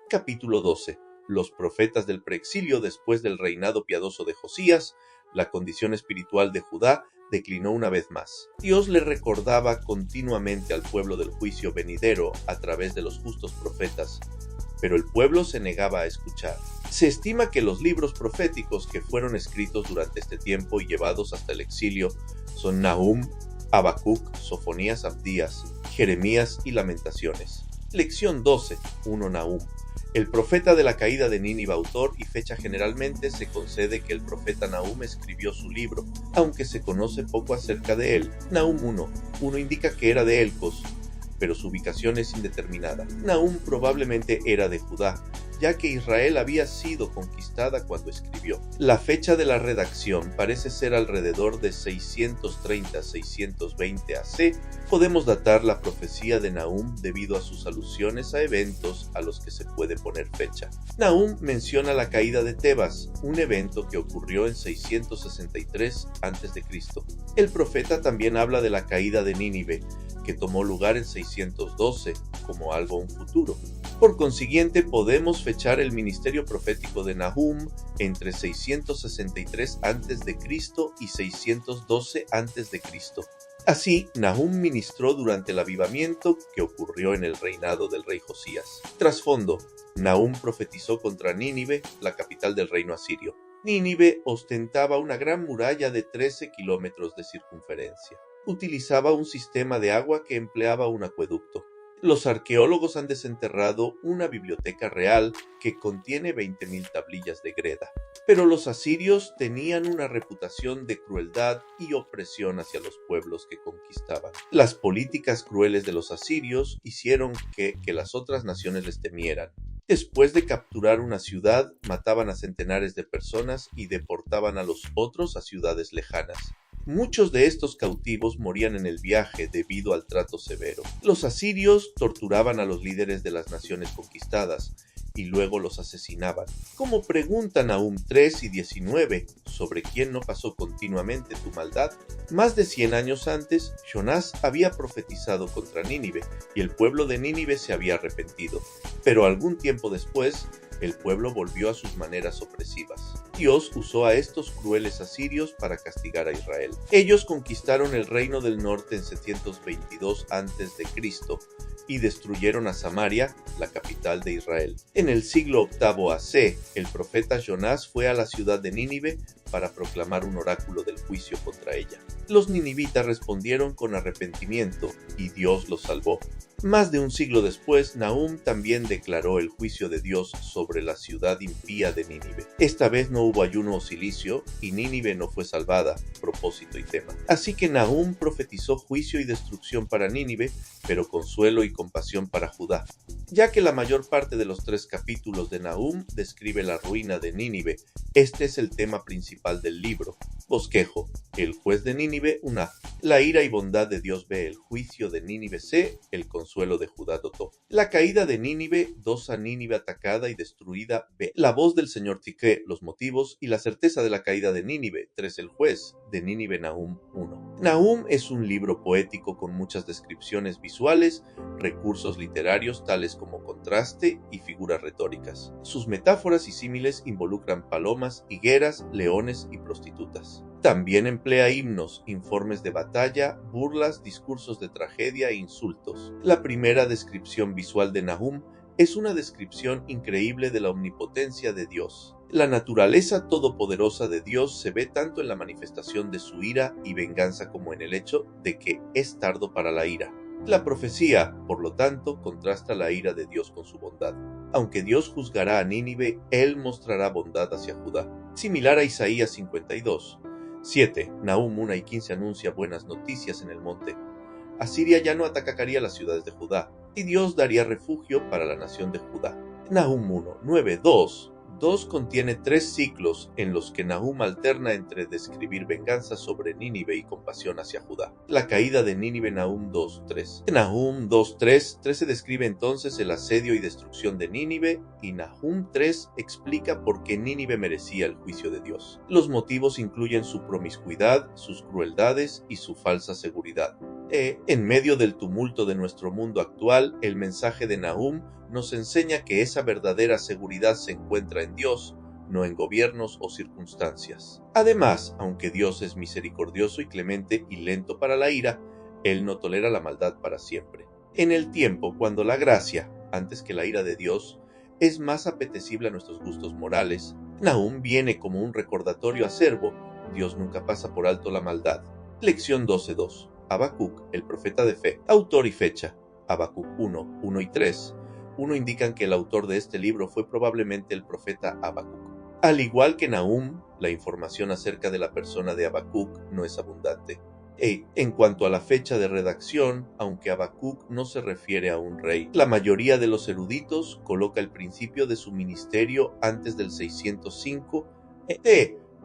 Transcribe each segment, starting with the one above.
Capítulo 12. Los profetas del preexilio después del reinado piadoso de Josías. La condición espiritual de Judá declinó una vez más. Dios le recordaba continuamente al pueblo del juicio venidero a través de los justos profetas, pero el pueblo se negaba a escuchar. Se estima que los libros proféticos que fueron escritos durante este tiempo y llevados hasta el exilio son Nahum, Habacuc, Sofonías, Abdías, Jeremías y Lamentaciones. Lección 12. 1 Nahum. El profeta de la caída de Nínive, autor y fecha. Generalmente se concede que el profeta Nahum escribió su libro, aunque se conoce poco acerca de él. Nahum 1 indica que era de Elcos, pero su ubicación es indeterminada. Nahum probablemente era de Judá, ya que Israel había sido conquistada cuando escribió. La fecha de la redacción parece ser alrededor de 630-620 AC. Podemos datar la profecía de Nahum debido a sus alusiones a eventos a los que se puede poner fecha. Nahum menciona la caída de Tebas, un evento que ocurrió en 663 a.C. El profeta también habla de la caída de Nínive, que tomó lugar en 612 como algo un futuro. Por consiguiente, podemos fechar el ministerio profético de Nahum entre 663 a.C. y 612 a.C. Así, Nahum ministró durante el avivamiento que ocurrió en el reinado del rey Josías. Trasfondo: Nahum profetizó contra Nínive, la capital del reino asirio. Nínive ostentaba una gran muralla de 13 kilómetros de circunferencia. Utilizaba un sistema de agua que empleaba un acueducto. Los arqueólogos han desenterrado una biblioteca real que contiene 20.000 tablillas de greda. Pero los asirios tenían una reputación de crueldad y opresión hacia los pueblos que conquistaban. Las políticas crueles de los asirios hicieron que las otras naciones les temieran. Después de capturar una ciudad, mataban a centenares de personas y deportaban a los otros a ciudades lejanas. Muchos de estos cautivos morían en el viaje debido al trato severo. Los asirios torturaban a los líderes de las naciones conquistadas y luego los asesinaban. Como preguntan Nahum 3 y 19 sobre quién no pasó continuamente tu maldad. Más de 100 años antes, Jonás había profetizado contra Nínive y el pueblo de Nínive se había arrepentido. Pero algún tiempo después, el pueblo volvió a sus maneras opresivas. Dios usó a estos crueles asirios para castigar a Israel. Ellos conquistaron el reino del norte en 722 a.C. y destruyeron a Samaria, la capital de Israel. En el siglo VIII AC, el profeta Jonás fue a la ciudad de Nínive para proclamar un oráculo del juicio contra ella. Los ninivitas respondieron con arrepentimiento y Dios los salvó. Más de un siglo después, Nahum también declaró el juicio de Dios sobre la ciudad impía de Nínive. Esta vez no hubo ayuno o cilicio y Nínive no fue salvada, propósito y tema. Así que Nahum profetizó juicio y destrucción para Nínive, pero consuelo y compasión para Judá. Ya que la mayor parte de los 3 capítulos de Nahum describe la ruina de Nínive, este es el tema principal del libro. Bosquejo: el juez de Nínive, una. La ira y bondad de Dios, B. El juicio de Nínive, C. El consuelo de Judá, Dotó. La caída de Nínive, 2. A Nínive atacada y destruida, B. La voz del Señor, Tiqué. Los motivos y la certeza de la caída de Nínive, 3. El juez de Nínive, Nahum 1. Nahum es un libro poético con muchas descripciones visuales, recursos literarios tales como contraste y figuras retóricas. Sus metáforas y símiles involucran palomas, higueras, leones y prostitutas. También emplea himnos, informes de batalla, burlas, discursos de tragedia e insultos. La primera descripción visual de Nahum es una descripción increíble de la omnipotencia de Dios. La naturaleza todopoderosa de Dios se ve tanto en la manifestación de su ira y venganza como en el hecho de que es tardo para la ira. La profecía, por lo tanto, contrasta la ira de Dios con su bondad. Aunque Dios juzgará a Nínive, Él mostrará bondad hacia Judá. Similar a Isaías 52. 7. Nahum 1 y 15 anuncia buenas noticias en el monte. Asiria ya no atacaría las ciudades de Judá, y Dios daría refugio para la nación de Judá. Nahum 1, 9, 2. 2 contiene 3 ciclos en los que Nahum alterna entre describir venganza sobre Nínive y compasión hacia Judá. La caída de Nínive, Nahum 2:3. En Nahum 2:3 se describe entonces el asedio y destrucción de Nínive, y Nahum 3 explica por qué Nínive merecía el juicio de Dios. Los motivos incluyen su promiscuidad, sus crueldades y su falsa seguridad. En medio del tumulto de nuestro mundo actual, el mensaje de Nahum nos enseña que esa verdadera seguridad se encuentra en Dios, no en gobiernos o circunstancias. Además, aunque Dios es misericordioso y clemente y lento para la ira, Él no tolera la maldad para siempre. En el tiempo cuando la gracia, antes que la ira de Dios, es más apetecible a nuestros gustos morales, Nahum viene como un recordatorio acerbo: Dios nunca pasa por alto la maldad. Lección 12.2. Habacuc, el profeta de fe. Autor y fecha. Habacuc 1, 1 y 3. 1 indican que el autor de este libro fue probablemente el profeta Habacuc. Al igual que Nahum, la información acerca de la persona de Habacuc no es abundante. En cuanto a la fecha de redacción, aunque Habacuc no se refiere a un rey, la mayoría de los eruditos coloca el principio de su ministerio antes del 605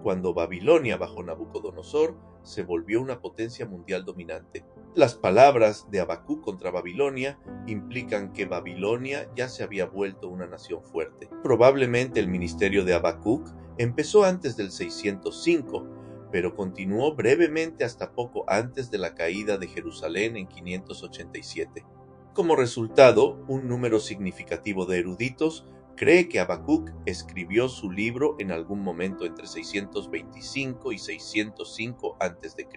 cuando Babilonia bajo Nabucodonosor se volvió una potencia mundial dominante. Las palabras de Habacuc contra Babilonia implican que Babilonia ya se había vuelto una nación fuerte. Probablemente el ministerio de Habacuc empezó antes del 605, pero continuó brevemente hasta poco antes de la caída de Jerusalén en 587. Como resultado, un número significativo de eruditos cree que Habacuc escribió su libro en algún momento entre 625 y 605 a.C.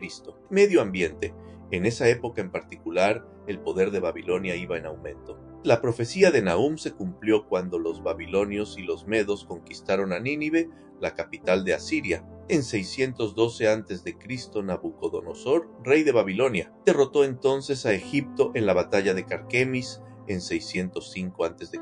Medio ambiente. En esa época en particular, el poder de Babilonia iba en aumento. La profecía de Nahum se cumplió cuando los babilonios y los medos conquistaron a Nínive, la capital de Asiria. En 612 a.C., Nabucodonosor, rey de Babilonia, derrotó entonces a Egipto en la batalla de Carquemis en 605 a.C.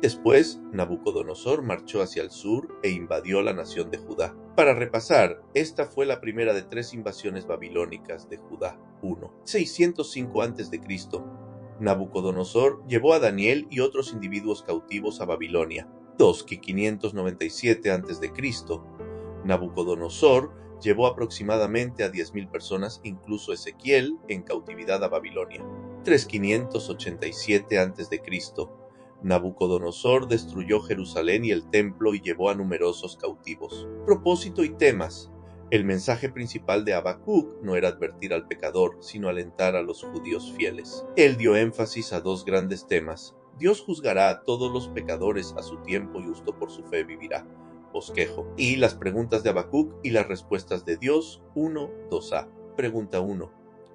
Después, Nabucodonosor marchó hacia el sur e invadió la nación de Judá. Para repasar, esta fue la primera de 3 invasiones babilónicas de Judá. 1. 605 a.C. Nabucodonosor llevó a Daniel y otros individuos cautivos a Babilonia. 2. 597 a.C. Nabucodonosor llevó aproximadamente a 10.000 personas, incluso Ezequiel, en cautividad a Babilonia. 3. 587 a.C. Nabucodonosor destruyó Jerusalén y el templo y llevó a numerosos cautivos. Propósito y temas. El mensaje principal de Habacuc no era advertir al pecador, sino alentar a los judíos fieles. Él dio énfasis a 2 grandes temas. Dios juzgará a todos los pecadores a su tiempo y justo por su fe vivirá. Bosquejo. Y las preguntas de Habacuc y las respuestas de Dios. 1, 2a. Pregunta 1.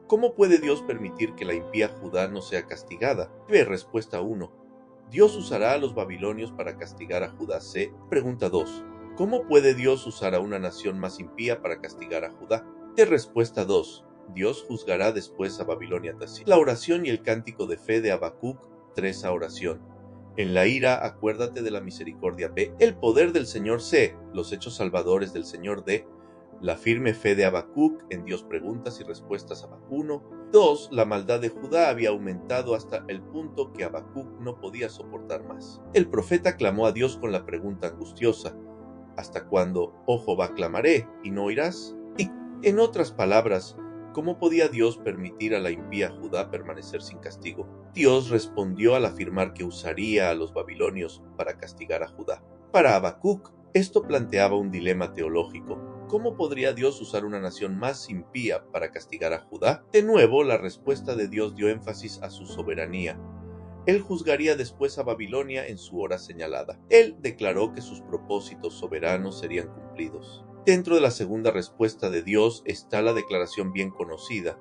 ¿Cómo puede Dios permitir que la impía Judá no sea castigada? B. Respuesta 1. ¿Dios usará a los babilonios para castigar a Judá? C. Pregunta 2. ¿Cómo puede Dios usar a una nación más impía para castigar a Judá? D. Respuesta 2. Dios juzgará después a Babilonia. La oración y el cántico de fe de Habacuc. 3a oración. En la ira, acuérdate de la misericordia. B. El poder del Señor. C. Los hechos salvadores del Señor. D. La firme fe de Habacuc en Dios. Preguntas y respuestas. Habacuc 1. 2. La maldad de Judá había aumentado hasta el punto que Habacuc no podía soportar más. El profeta clamó a Dios con la pregunta angustiosa: ¿hasta cuándo, oh Jehová, clamaré y no oirás? Y, en otras palabras, ¿cómo podía Dios permitir a la impía Judá permanecer sin castigo? Dios respondió al afirmar que usaría a los babilonios para castigar a Judá. Para Habacuc, esto planteaba un dilema teológico. ¿Cómo podría Dios usar una nación más impía para castigar a Judá? De nuevo, la respuesta de Dios dio énfasis a su soberanía. Él juzgaría después a Babilonia en su hora señalada. Él declaró que sus propósitos soberanos serían cumplidos. Dentro de la segunda respuesta de Dios está la declaración bien conocida: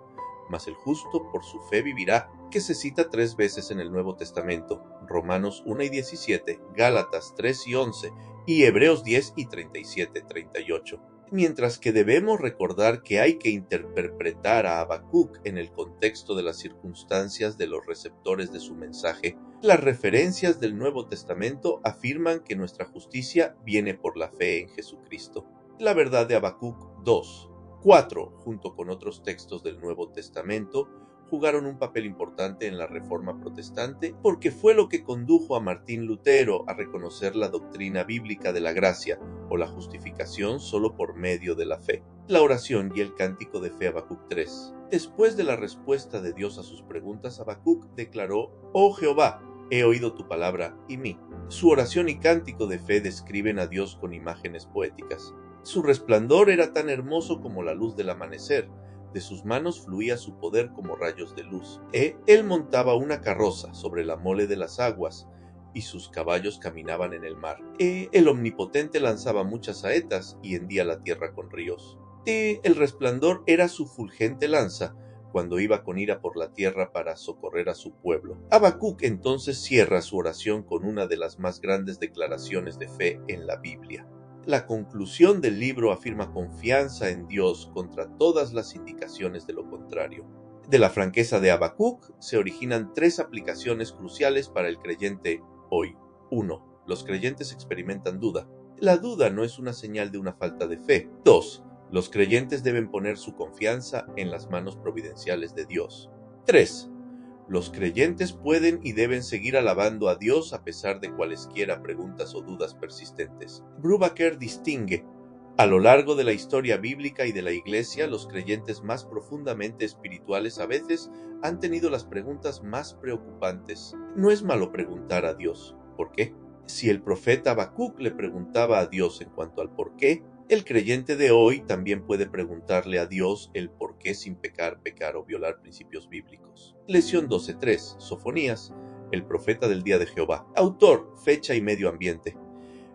mas el justo por su fe vivirá, que se cita 3 veces en el Nuevo Testamento: Romanos 1 y 17, Gálatas 3 y 11 y Hebreos 10 y 37-38. Mientras que debemos recordar que hay que interpretar a Habacuc en el contexto de las circunstancias de los receptores de su mensaje, las referencias del Nuevo Testamento afirman que nuestra justicia viene por la fe en Jesucristo. La verdad de Habacuc 2. 4, junto con otros textos del Nuevo Testamento, jugaron un papel importante en la Reforma Protestante porque fue lo que condujo a Martín Lutero a reconocer la doctrina bíblica de la gracia o la justificación solo por medio de la fe. La oración y el cántico de fe. Habacuc 3. Después de la respuesta de Dios a sus preguntas, Habacuc declaró: «Oh Jehová, he oído tu palabra y mí». Su oración y cántico de fe describen a Dios con imágenes poéticas. Su resplandor era tan hermoso como la luz del amanecer, De sus manos fluía su poder como rayos de luz. Él montaba una carroza sobre la mole de las aguas, y sus caballos caminaban en el mar. El Omnipotente lanzaba muchas saetas y hendía la tierra con ríos. El resplandor era su fulgente lanza, cuando iba con ira por la tierra para socorrer a su pueblo. Habacuc entonces cierra su oración con una de las más grandes declaraciones de fe en la Biblia. La conclusión del libro afirma confianza en Dios contra todas las indicaciones de lo contrario. De la franqueza de Habacuc se originan 3 aplicaciones cruciales para el creyente hoy. 1. Los creyentes experimentan duda. La duda no es una señal de una falta de fe. 2. Los creyentes deben poner su confianza en las manos providenciales de Dios. 3. Los creyentes pueden y deben seguir alabando a Dios a pesar de cualesquiera preguntas o dudas persistentes. Brubaker distingue: a lo largo de la historia bíblica y de la Iglesia, los creyentes más profundamente espirituales a veces han tenido las preguntas más preocupantes. No es malo preguntar a Dios ¿por qué? Si el profeta Habacuc le preguntaba a Dios en cuanto al por qué, el creyente de hoy también puede preguntarle a Dios el por qué sin pecar o violar principios bíblicos. Lección 12.3. Sofonías, el profeta del día de Jehová. Autor, fecha y medio ambiente.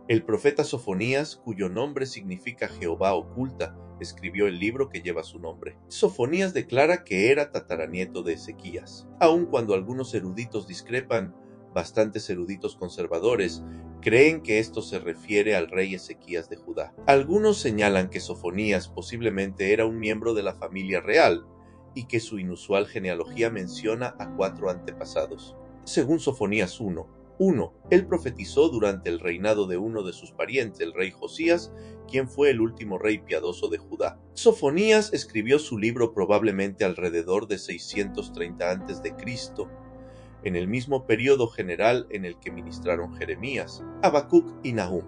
El profeta Sofonías, cuyo nombre significa Jehová oculta, escribió el libro que lleva su nombre. Sofonías declara que era tataranieto de Ezequías. Aun cuando algunos eruditos discrepan, bastantes eruditos conservadores creen que esto se refiere al rey Ezequías de Judá. Algunos señalan que Sofonías posiblemente era un miembro de la familia real y que su inusual genealogía menciona a 4 antepasados. Según Sofonías 1, él profetizó durante el reinado de uno de sus parientes, el rey Josías, quien fue el último rey piadoso de Judá. Sofonías escribió su libro probablemente alrededor de 630 a.C., en el mismo periodo general en el que ministraron Jeremías, Habacuc y Nahum.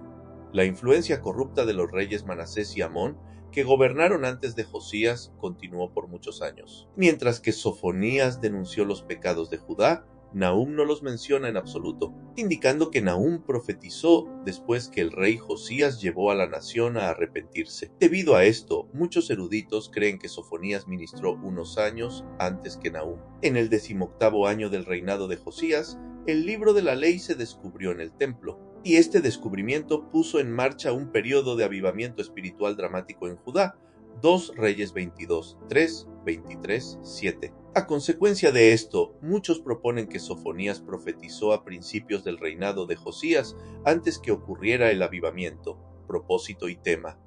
La influencia corrupta de los reyes Manasés y Amón, que gobernaron antes de Josías, continuó por muchos años. Mientras que Sofonías denunció los pecados de Judá, Nahum no los menciona en absoluto, indicando que Nahum profetizó después que el rey Josías llevó a la nación a arrepentirse. Debido a esto, muchos eruditos creen que Sofonías ministró unos años antes que Nahum. En el 18º año del reinado de Josías, el libro de la ley se descubrió en el templo, y este descubrimiento puso en marcha un periodo de avivamiento espiritual dramático en Judá. 2 Reyes 22, 3, 23, 7. A consecuencia de esto, muchos proponen que Sofonías profetizó a principios del reinado de Josías antes que ocurriera el avivamiento, propósito y tema.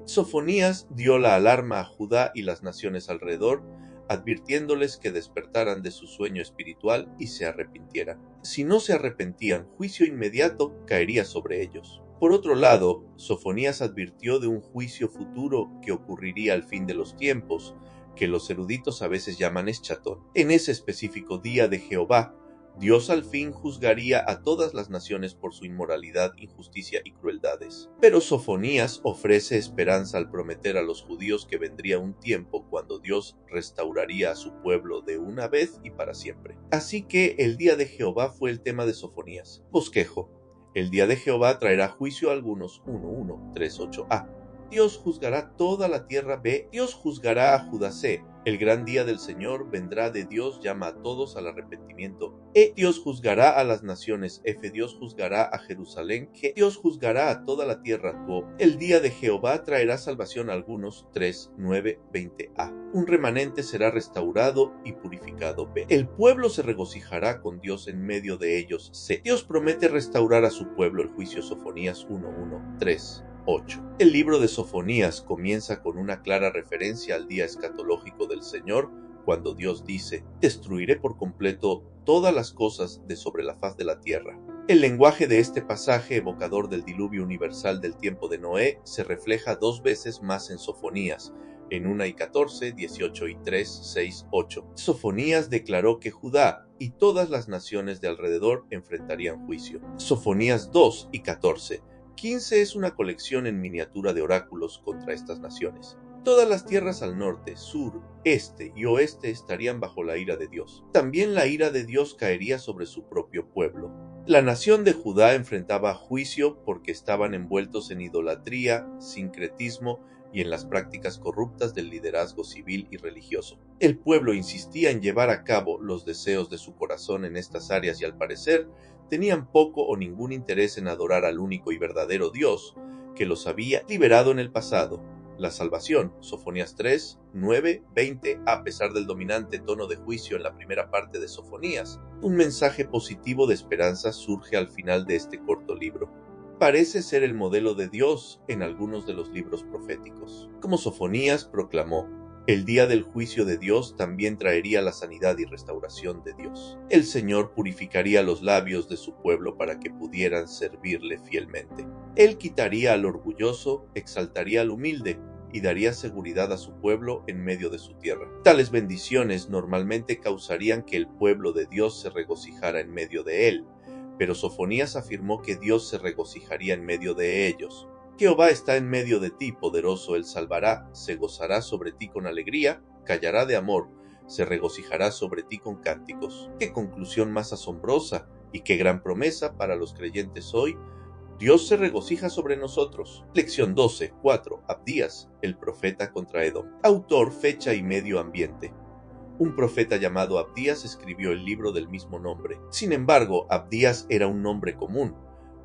Sofonías dio la alarma a Judá y las naciones alrededor, advirtiéndoles que despertaran de su sueño espiritual y se arrepintieran. Si no se arrepentían, juicio inmediato caería sobre ellos. Por otro lado, Sofonías advirtió de un juicio futuro que ocurriría al fin de los tiempos, que los eruditos a veces llaman Eschatón. En ese específico día de Jehová, Dios al fin juzgaría a todas las naciones por su inmoralidad, injusticia y crueldades. Pero Sofonías ofrece esperanza al prometer a los judíos que vendría un tiempo cuando Dios restauraría a su pueblo de una vez y para siempre. Así que el día de Jehová fue el tema de Sofonías. Bosquejo. El día de Jehová traerá juicio a algunos. 1:138a. Dios juzgará toda la tierra. B. Dios juzgará a Judá. C. El gran día del Señor vendrá de Dios, llama a todos al arrepentimiento. E. Dios juzgará a las naciones. F. Dios juzgará a Jerusalén. G. Dios juzgará a toda la tierra. Tu. El día de Jehová traerá salvación a algunos. 3:9-20a. Un remanente será restaurado y purificado. B. El pueblo se regocijará con Dios en medio de ellos. C. Dios promete restaurar a su pueblo. El juicio. Sofonías 1:1-3. 8. El libro de Sofonías comienza con una clara referencia al día escatológico del Señor, cuando Dios dice: destruiré por completo todas las cosas de sobre la faz de la tierra. El lenguaje de este pasaje, evocador del diluvio universal del tiempo de Noé, se refleja 2 veces más en Sofonías, en 1:14, 18:3, 6, 8. Sofonías declaró que Judá y todas las naciones de alrededor enfrentarían juicio. Sofonías 2:14. 15 es una colección en miniatura de oráculos contra estas naciones. Todas las tierras al norte, sur, este y oeste estarían bajo la ira de Dios. También la ira de Dios caería sobre su propio pueblo. La nación de Judá enfrentaba juicio porque estaban envueltos en idolatría, sincretismo y en las prácticas corruptas del liderazgo civil y religioso. El pueblo insistía en llevar a cabo los deseos de su corazón en estas áreas y al parecer tenían poco o ningún interés en adorar al único y verdadero Dios que los había liberado en el pasado. La salvación, Sofonías 3, 9, 20, a pesar del dominante tono de juicio en la primera parte de Sofonías, un mensaje positivo de esperanza surge al final de este corto libro. Parece ser el modelo de Dios en algunos de los libros proféticos. Como Sofonías proclamó, el día del juicio de Dios también traería la sanidad y restauración de Dios. El Señor purificaría los labios de su pueblo para que pudieran servirle fielmente. Él quitaría al orgulloso, exaltaría al humilde y daría seguridad a su pueblo en medio de su tierra. Tales bendiciones normalmente causarían que el pueblo de Dios se regocijara en medio de él, pero Sofonías afirmó que Dios se regocijaría en medio de ellos. Jehová está en medio de ti, poderoso él salvará, se gozará sobre ti con alegría, callará de amor, se regocijará sobre ti con cánticos. ¡Qué conclusión más asombrosa y qué gran promesa para los creyentes hoy! Dios se regocija sobre nosotros. Lección 12, 4. Abdías, el profeta contra Edom. Autor, fecha y medio ambiente. Un profeta llamado Abdías escribió el libro del mismo nombre. Sin embargo, Abdías era un nombre común.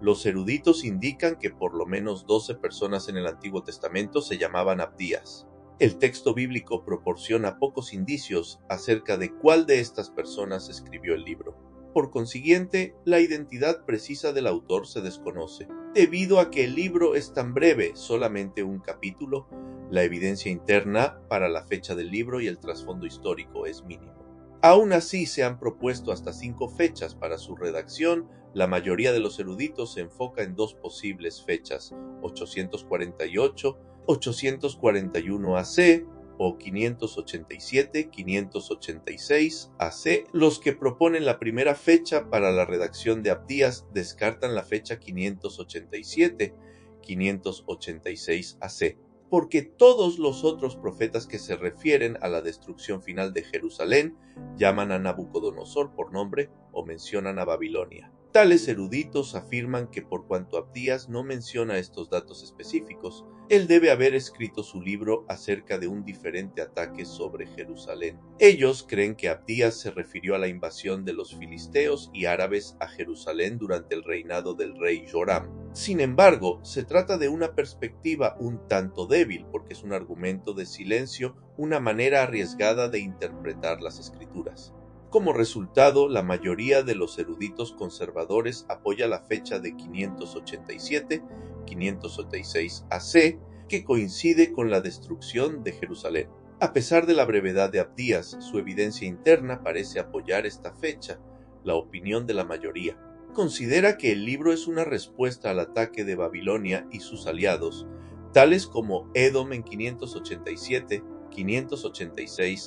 Los eruditos indican que por lo menos 12 personas en el Antiguo Testamento se llamaban Abdías. El texto bíblico proporciona pocos indicios acerca de cuál de estas personas escribió el libro. Por consiguiente, la identidad precisa del autor se desconoce. Debido a que el libro es tan breve, solamente un capítulo, la evidencia interna para la fecha del libro y el trasfondo histórico es mínimo. Aún así, se han propuesto hasta 5 fechas para su redacción. La mayoría de los eruditos se enfoca en 2 posibles fechas, 848, 841 AC, o 587-586 AC. Los que proponen la primera fecha para la redacción de Abdías descartan la fecha 587-586 AC, porque todos los otros profetas que se refieren a la destrucción final de Jerusalén llaman a Nabucodonosor por nombre o mencionan a Babilonia. Tales eruditos afirman que por cuanto Abdías no menciona estos datos específicos, él debe haber escrito su libro acerca de un diferente ataque sobre Jerusalén. Ellos creen que Abdías se refirió a la invasión de los filisteos y árabes a Jerusalén durante el reinado del rey Joram. Sin embargo, se trata de una perspectiva un tanto débil porque es un argumento de silencio, una manera arriesgada de interpretar las escrituras. Como resultado, la mayoría de los eruditos conservadores apoya la fecha de 587-586 AC, que coincide con la destrucción de Jerusalén. A pesar de la brevedad de Abdías, su evidencia interna parece apoyar esta fecha, la opinión de la mayoría. Considera que el libro es una respuesta al ataque de Babilonia y sus aliados, tales como Edom en 586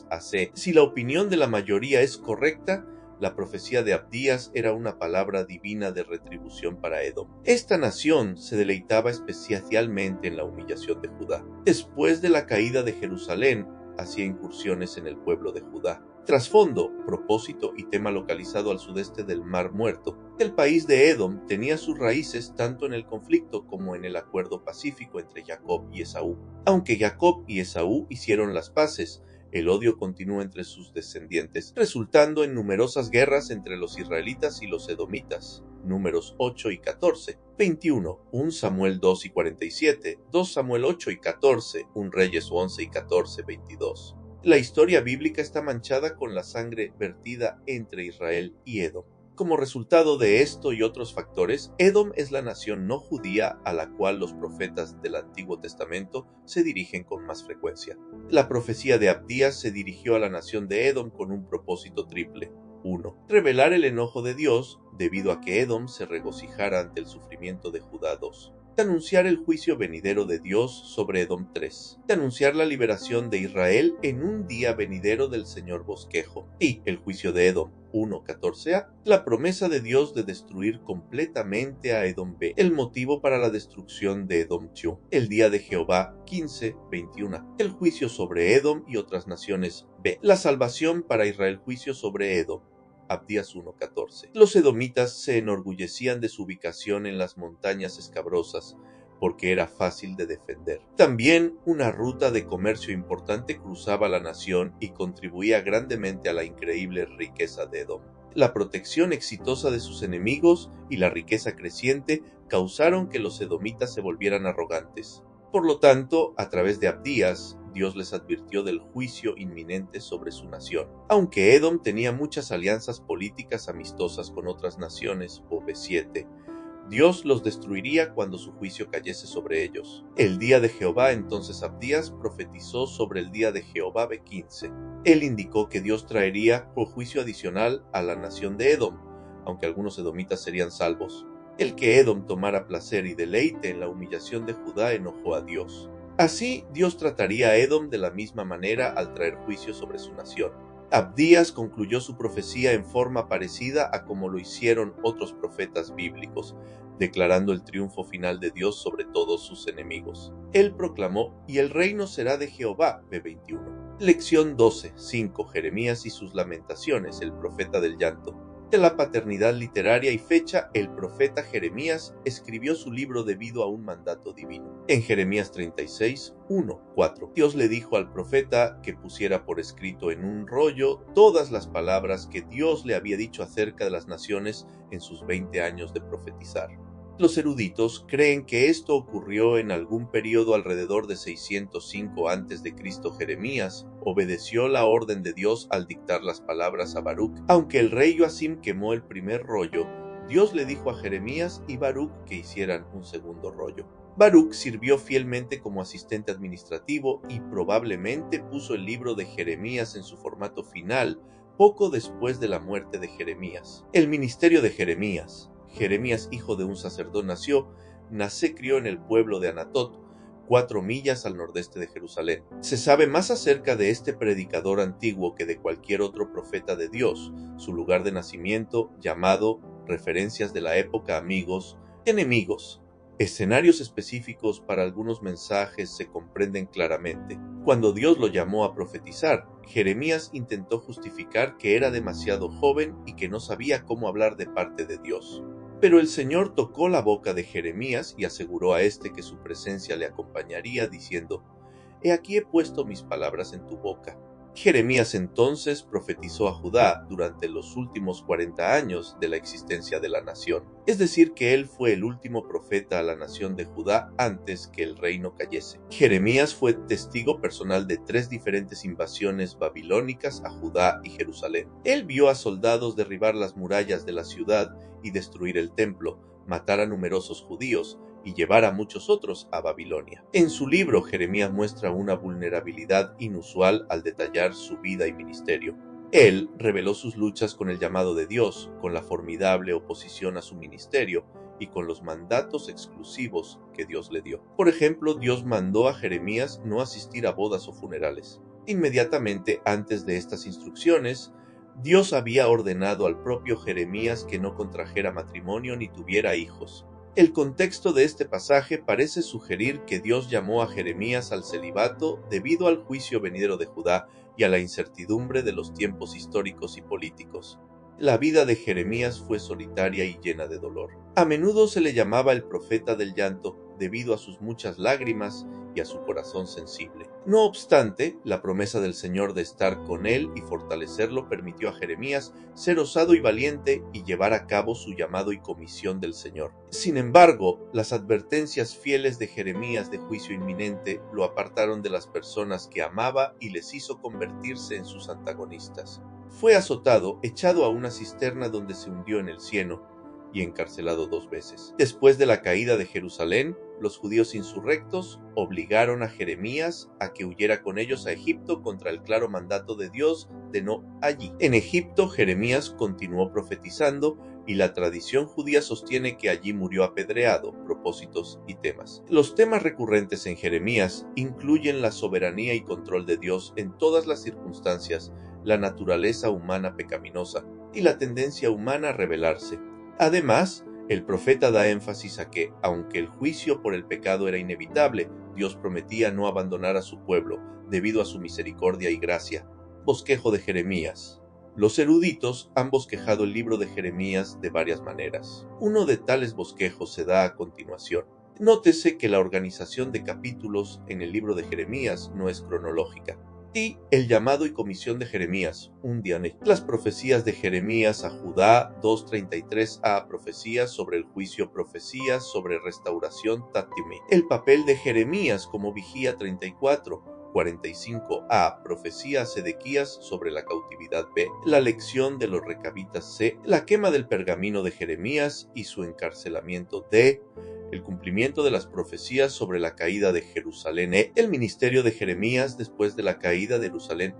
AC. Si la opinión de la mayoría es correcta, la profecía de Abdías era una palabra divina de retribución para Edom. Esta nación se deleitaba especialmente en la humillación de Judá. Después de la caída de Jerusalén, hacía incursiones en el pueblo de Judá. Trasfondo, propósito y tema localizado al sudeste del Mar Muerto. El país de Edom tenía sus raíces tanto en el conflicto como en el acuerdo pacífico entre Jacob y Esaú. Aunque Jacob y Esaú hicieron las paces, el odio continuó entre sus descendientes, resultando en numerosas guerras entre los israelitas y los edomitas. Números 8 y 14, 21, 1 Samuel 2 y 47, 2 Samuel 8 y 14, 1 Reyes 11 y 14, 22. La historia bíblica está manchada con la sangre vertida entre Israel y Edom. Como resultado de esto y otros factores, Edom es la nación no judía a la cual los profetas del Antiguo Testamento se dirigen con más frecuencia. La profecía de Abdías se dirigió a la nación de Edom con un propósito triple. 1. Revelar el enojo de Dios, debido a que Edom se regocijara ante el sufrimiento de Judá. 2. De anunciar el juicio venidero de Dios sobre Edom. 3. De anunciar la liberación de Israel en un día venidero del Señor bosquejo. Y el juicio de Edom. 1:14a, la promesa de Dios de destruir completamente a Edom B, el motivo para la destrucción de Edom Chu, el día de Jehová 15:21, el juicio sobre Edom y otras naciones B, la salvación para Israel, juicio sobre Edom. Abdías 1:14. Los edomitas se enorgullecían de su ubicación en las montañas escabrosas, porque era fácil de defender. También una ruta de comercio importante cruzaba la nación y contribuía grandemente a la increíble riqueza de Edom. La protección exitosa de sus enemigos y la riqueza creciente causaron que los edomitas se volvieran arrogantes. Por lo tanto, a través de Abdías, Dios les advirtió del juicio inminente sobre su nación. Aunque Edom tenía muchas alianzas políticas amistosas con otras naciones, o B7, Dios los destruiría cuando su juicio cayese sobre ellos. El día de Jehová, entonces Abdías profetizó sobre el día de Jehová B15. Él indicó que Dios traería por juicio adicional a la nación de Edom, aunque algunos edomitas serían salvos. El que Edom tomara placer y deleite en la humillación de Judá enojó a Dios. Así, Dios trataría a Edom de la misma manera al traer juicio sobre su nación. Abdías concluyó su profecía en forma parecida a como lo hicieron otros profetas bíblicos, declarando el triunfo final de Dios sobre todos sus enemigos. Él proclamó: «Y el reino será de Jehová», B21. Lección 12. 5. Jeremías y sus lamentaciones, el profeta del llanto. De la paternidad literaria y fecha, el profeta Jeremías escribió su libro debido a un mandato divino. En Jeremías 36, 1, 4, Dios le dijo al profeta que pusiera por escrito en un rollo todas las palabras que Dios le había dicho acerca de las naciones en sus 20 años de profetizar. Los eruditos creen que esto ocurrió en algún periodo alrededor de 605 a.C. Jeremías obedeció la orden de Dios al dictar las palabras a Baruc. Aunque el rey Joacim quemó el primer rollo, Dios le dijo a Jeremías y Baruc que hicieran un segundo rollo. Baruc sirvió fielmente como asistente administrativo y probablemente puso el libro de Jeremías en su formato final poco después de la muerte de Jeremías. El ministerio de Jeremías. Jeremías, hijo de un sacerdote, crió en el pueblo de Anatot, 4 millas al nordeste de Jerusalén. Se sabe más acerca de este predicador antiguo que de cualquier otro profeta de Dios. Su lugar de nacimiento, llamado, referencias de la época, amigos, enemigos. Escenarios específicos para algunos mensajes se comprenden claramente. Cuando Dios lo llamó a profetizar, Jeremías intentó justificar que era demasiado joven y que no sabía cómo hablar de parte de Dios. Pero el Señor tocó la boca de Jeremías y aseguró a éste que su presencia le acompañaría, diciendo: «He aquí he puesto mis palabras en tu boca». Jeremías entonces profetizó a Judá durante los últimos 40 años de la existencia de la nación. Es decir, que él fue el último profeta a la nación de Judá antes que el reino cayese. Jeremías fue testigo personal de 3 diferentes invasiones babilónicas a Judá y Jerusalén. Él vio a soldados derribar las murallas de la ciudad y destruir el templo, matar a numerosos judíos y llevar a muchos otros a Babilonia. En su libro, Jeremías muestra una vulnerabilidad inusual al detallar su vida y ministerio. Él reveló sus luchas con el llamado de Dios, con la formidable oposición a su ministerio y con los mandatos exclusivos que Dios le dio. Por ejemplo, Dios mandó a Jeremías no asistir a bodas o funerales. Inmediatamente antes de estas instrucciones, Dios había ordenado al propio Jeremías que no contrajera matrimonio ni tuviera hijos. El contexto de este pasaje parece sugerir que Dios llamó a Jeremías al celibato debido al juicio venidero de Judá y a la incertidumbre de los tiempos históricos y políticos. La vida de Jeremías fue solitaria y llena de dolor. A menudo se le llamaba el profeta del llanto debido a sus muchas lágrimas y a su corazón sensible. No obstante, la promesa del Señor de estar con él y fortalecerlo permitió a Jeremías ser osado y valiente y llevar a cabo su llamado y comisión del Señor. Sin embargo, las advertencias fieles de Jeremías de juicio inminente lo apartaron de las personas que amaba y les hizo convertirse en sus antagonistas. Fue azotado, echado a una cisterna donde se hundió en el cieno y encarcelado 2 veces. Después de la caída de Jerusalén, los judíos insurrectos obligaron a Jeremías a que huyera con ellos a Egipto contra el claro mandato de Dios de no allí. En Egipto, Jeremías continuó profetizando y la tradición judía sostiene que allí murió apedreado, propósitos y temas. Los temas recurrentes en Jeremías incluyen la soberanía y control de Dios en todas las circunstancias, la naturaleza humana pecaminosa y la tendencia humana a rebelarse. Además, el profeta da énfasis a que, aunque el juicio por el pecado era inevitable, Dios prometía no abandonar a su pueblo debido a su misericordia y gracia. Bosquejo de Jeremías. Los eruditos han bosquejado el libro de Jeremías de varias maneras. Uno de tales bosquejos se da a continuación. Nótese que la organización de capítulos en el libro de Jeremías no es cronológica. Y el llamado y comisión de Jeremías, un diané. Las profecías de Jeremías a Judá, 2:33a, profecías sobre el juicio, profecías sobre restauración, tatime. El papel de Jeremías como vigía, 34:45a, profecía a Sedequías sobre la cautividad, b. La lección de los recabitas, c. La quema del pergamino de Jeremías y su encarcelamiento, d. El cumplimiento de las profecías sobre la caída de Jerusalén, el ministerio de Jeremías después de la caída de Jerusalén,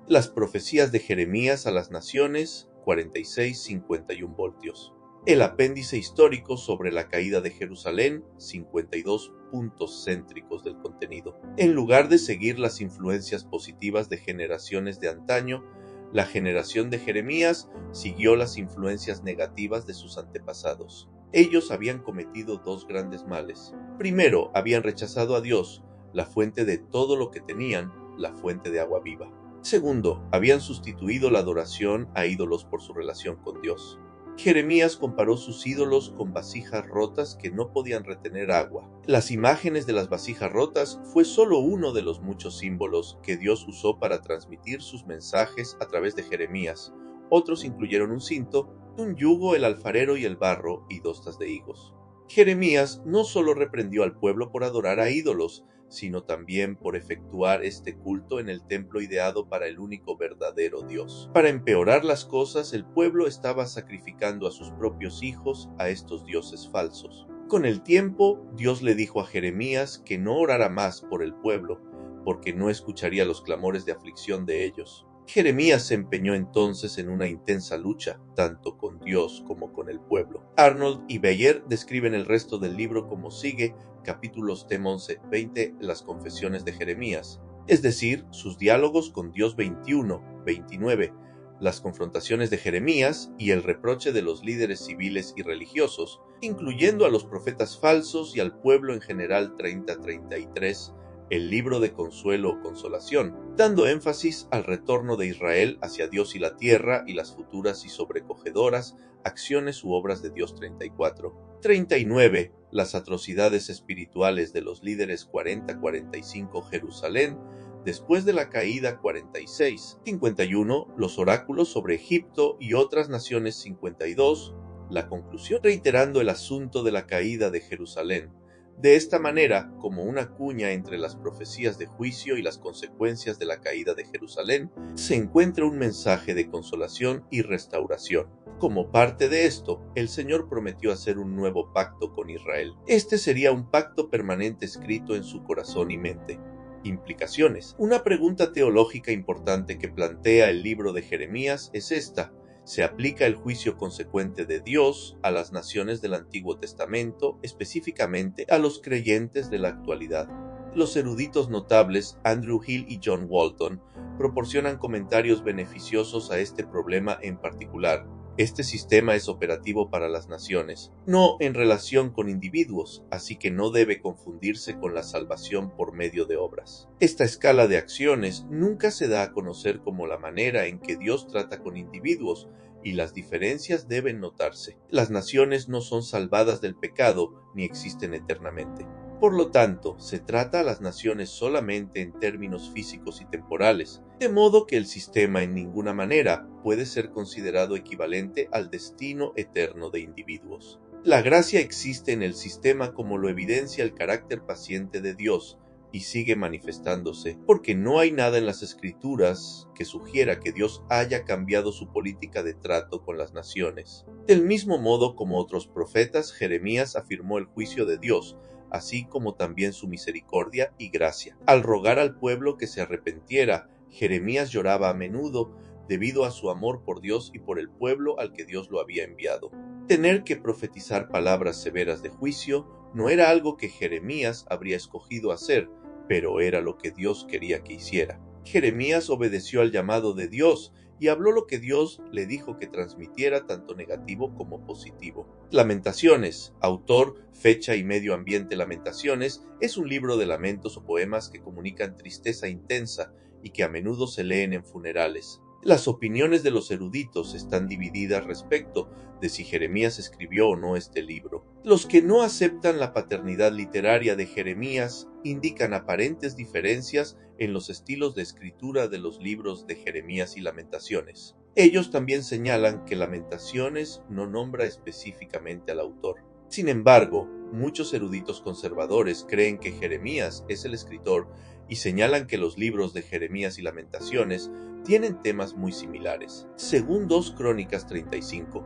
las profecías de Jeremías a las naciones, 46:51 voltios. El apéndice histórico sobre la caída de Jerusalén, 52 puntos céntricos del contenido. En lugar de seguir las influencias positivas de generaciones de antaño, la generación de Jeremías siguió las influencias negativas de sus antepasados. Ellos habían cometido dos grandes males. Primero, habían rechazado a Dios, la fuente de todo lo que tenían, la fuente de agua viva. Segundo, habían sustituido la adoración a ídolos por su relación con Dios. Jeremías comparó sus ídolos con vasijas rotas que no podían retener agua. Las imágenes de las vasijas rotas fue solo uno de los muchos símbolos que Dios usó para transmitir sus mensajes a través de Jeremías. Otros incluyeron un cinto, un yugo, el alfarero y el barro, y 2 tazas de higos. Jeremías no solo reprendió al pueblo por adorar a ídolos, sino también por efectuar este culto en el templo ideado para el único verdadero Dios. Para empeorar las cosas, el pueblo estaba sacrificando a sus propios hijos a estos dioses falsos. Con el tiempo, Dios le dijo a Jeremías que no orara más por el pueblo, porque no escucharía los clamores de aflicción de ellos. Jeremías se empeñó entonces en una intensa lucha, tanto con Dios como con el pueblo. Arnold y Beyer describen el resto del libro como sigue, capítulos 11-20, las confesiones de Jeremías, es decir, sus diálogos con Dios 21-29, las confrontaciones de Jeremías y el reproche de los líderes civiles y religiosos, incluyendo a los profetas falsos y al pueblo en general 30-33, el libro de consuelo o consolación, dando énfasis al retorno de Israel hacia Dios y la tierra y las futuras y sobrecogedoras acciones u obras de Dios 34. 39. Las atrocidades espirituales de los líderes 40-45 Jerusalén, después de la caída 46. 51. Los oráculos sobre Egipto y otras naciones 52. La conclusión reiterando el asunto de la caída de Jerusalén. De esta manera, como una cuña entre las profecías de juicio y las consecuencias de la caída de Jerusalén, se encuentra un mensaje de consolación y restauración. Como parte de esto, el Señor prometió hacer un nuevo pacto con Israel. Este sería un pacto permanente escrito en su corazón y mente. Implicaciones. Una pregunta teológica importante que plantea el libro de Jeremías es esta: ¿se aplica el juicio consecuente de Dios a las naciones del Antiguo Testamento, específicamente a los creyentes de la actualidad? Los eruditos notables Andrew Hill y John Walton proporcionan comentarios beneficiosos a este problema en particular. Este sistema es operativo para las naciones, no en relación con individuos, así que no debe confundirse con la salvación por medio de obras. Esta escala de acciones nunca se da a conocer como la manera en que Dios trata con individuos, y las diferencias deben notarse. Las naciones no son salvadas del pecado ni existen eternamente. Por lo tanto, se trata a las naciones solamente en términos físicos y temporales, de modo que el sistema en ninguna manera puede ser considerado equivalente al destino eterno de individuos. La gracia existe en el sistema como lo evidencia el carácter paciente de Dios, y sigue manifestándose, porque no hay nada en las Escrituras que sugiera que Dios haya cambiado su política de trato con las naciones. Del mismo modo como otros profetas, Jeremías afirmó el juicio de Dios, así como también su misericordia y gracia. Al rogar al pueblo que se arrepintiera, Jeremías lloraba a menudo debido a su amor por Dios y por el pueblo al que Dios lo había enviado. Tener que profetizar palabras severas de juicio no era algo que Jeremías habría escogido hacer, pero era lo que Dios quería que hiciera. Jeremías obedeció al llamado de Dios y habló lo que Dios le dijo que transmitiera, tanto negativo como positivo. Lamentaciones, autor, fecha y medio ambiente Lamentaciones, es un libro de lamentos o poemas que comunican tristeza intensa y que a menudo se leen en funerales. Las opiniones de los eruditos están divididas respecto de si Jeremías escribió o no este libro. Los que no aceptan la paternidad literaria de Jeremías indican aparentes diferencias en los estilos de escritura de los libros de Jeremías y Lamentaciones. Ellos también señalan que Lamentaciones no nombra específicamente al autor. Sin embargo, muchos eruditos conservadores creen que Jeremías es el escritor y señalan que los libros de Jeremías y Lamentaciones tienen temas muy similares. Según 2 Crónicas 35,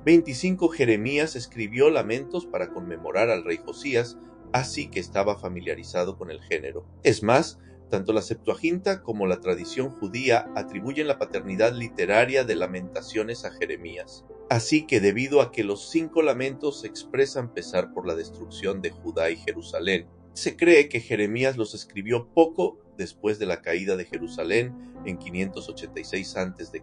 25 Jeremías escribió lamentos para conmemorar al rey Josías, así que estaba familiarizado con el género. Es más, tanto la Septuaginta como la tradición judía atribuyen la paternidad literaria de Lamentaciones a Jeremías. Así que debido a que los 5 lamentos expresan pesar por la destrucción de Judá y Jerusalén, se cree que Jeremías los escribió poco después de la caída de Jerusalén en 586 a.C.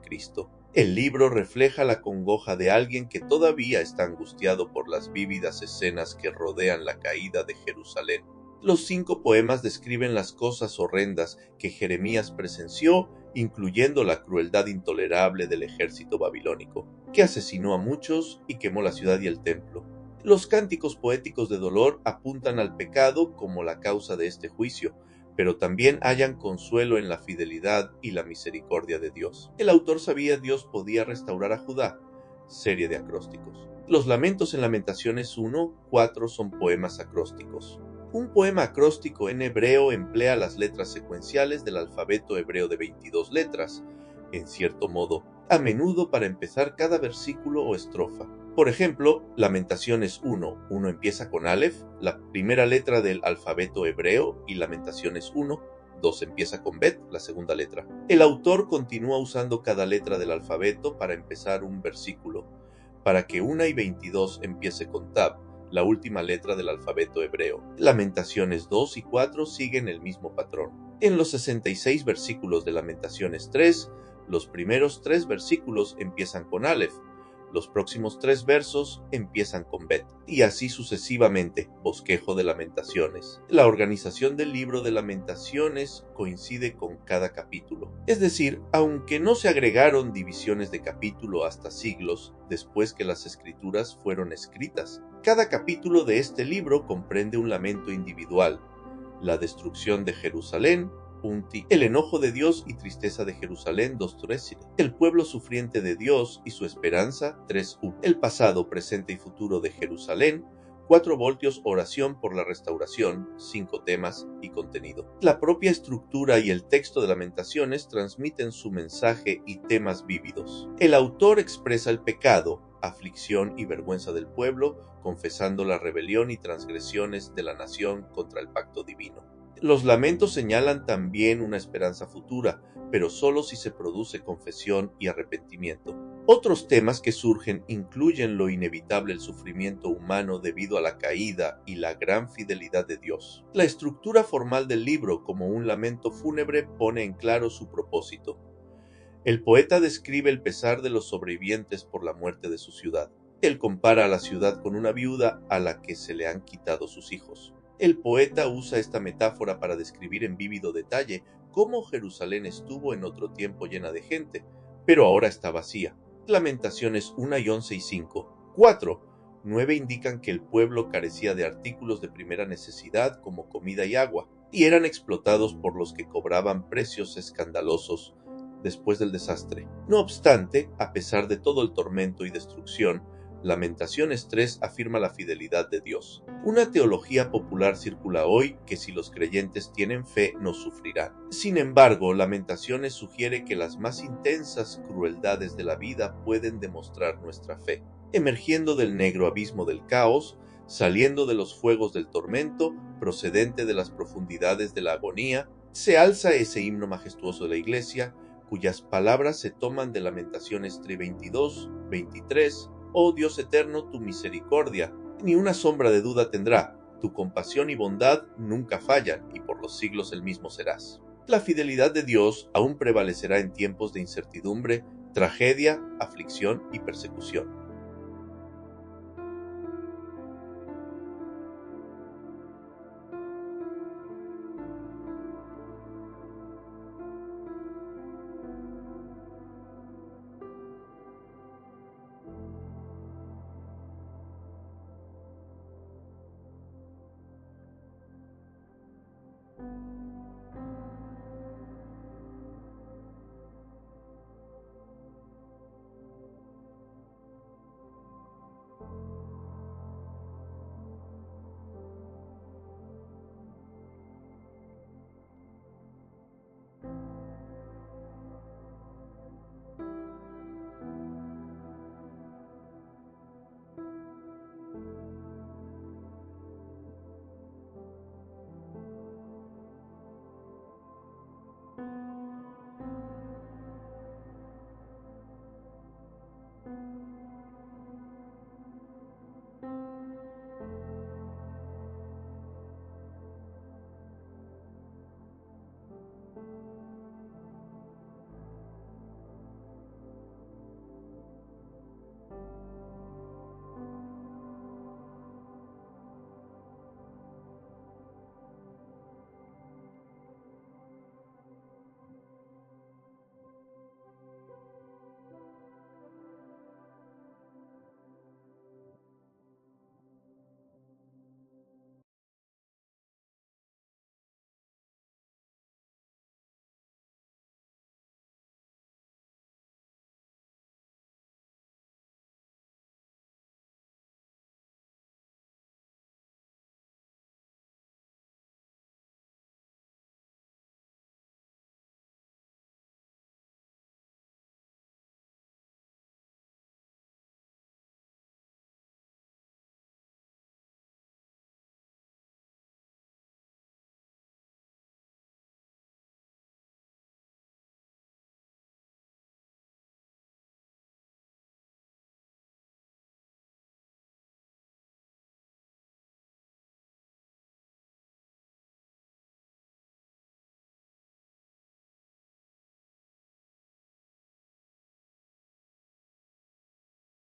El libro refleja la congoja de alguien que todavía está angustiado por las vívidas escenas que rodean la caída de Jerusalén. Los 5 poemas describen las cosas horrendas que Jeremías presenció, incluyendo la crueldad intolerable del ejército babilónico, que asesinó a muchos y quemó la ciudad y el templo. Los cánticos poéticos de dolor apuntan al pecado como la causa de este juicio, pero también hallan consuelo en la fidelidad y la misericordia de Dios. El autor sabía que Dios podía restaurar a Judá. Serie de acrósticos. Los lamentos en Lamentaciones 1:4 son poemas acrósticos. Un poema acróstico en hebreo emplea las letras secuenciales del alfabeto hebreo de 22 letras, en cierto modo, a menudo para empezar cada versículo o estrofa. Por ejemplo, Lamentaciones 1 empieza con Aleph, la primera letra del alfabeto hebreo, y Lamentaciones 2 empieza con Bet, la segunda letra. El autor continúa usando cada letra del alfabeto para empezar un versículo, para que 1 y 22 empiece con Tab, la última letra del alfabeto hebreo. Lamentaciones 2 y 4 siguen el mismo patrón. En los 66 versículos de Lamentaciones 3, los primeros 3 versículos empiezan con Aleph, los próximos 3 versos empiezan con Bet, y así sucesivamente, bosquejo de Lamentaciones. La organización del libro de Lamentaciones coincide con cada capítulo. Es decir, aunque no se agregaron divisiones de capítulo hasta siglos después que las escrituras fueron escritas, cada capítulo de este libro comprende un lamento individual: la destrucción de Jerusalén, el enojo de Dios y tristeza de Jerusalén, el pueblo sufriente de Dios y su esperanza, el pasado, presente y futuro de Jerusalén, 4 oración por la restauración, 5 temas y contenido. La propia estructura y el texto de Lamentaciones transmiten su mensaje y temas vívidos. El autor expresa el pecado, aflicción y vergüenza del pueblo, confesando la rebelión y transgresiones de la nación contra el pacto divino. Los lamentos señalan también una esperanza futura, pero solo si se produce confesión y arrepentimiento. Otros temas que surgen incluyen lo inevitable el sufrimiento humano debido a la caída y la gran fidelidad de Dios. La estructura formal del libro, como un lamento fúnebre, pone en claro su propósito. El poeta describe el pesar de los sobrevivientes por la muerte de su ciudad. Él compara a la ciudad con una viuda a la que se le han quitado sus hijos. El poeta usa esta metáfora para describir en vívido detalle cómo Jerusalén estuvo en otro tiempo llena de gente, pero ahora está vacía. Lamentaciones 1 y 11 y 5. 4. 9 indican que el pueblo carecía de artículos de primera necesidad como comida y agua, y eran explotados por los que cobraban precios escandalosos después del desastre. No obstante, a pesar de todo el tormento y destrucción, Lamentaciones 3 afirma la fidelidad de Dios. Una teología popular circula hoy que si los creyentes tienen fe no sufrirán. Sin embargo, Lamentaciones sugiere que las más intensas crueldades de la vida pueden demostrar nuestra fe. Emergiendo del negro abismo del caos, saliendo de los fuegos del tormento, procedente de las profundidades de la agonía, se alza ese himno majestuoso de la Iglesia, cuyas palabras se toman de Lamentaciones 3:22, 23, Oh Dios eterno, tu misericordia ni una sombra de duda tendrá, tu compasión y bondad nunca fallan, y por los siglos el mismo serás. La fidelidad de Dios aún prevalecerá en tiempos de incertidumbre, tragedia, aflicción y persecución.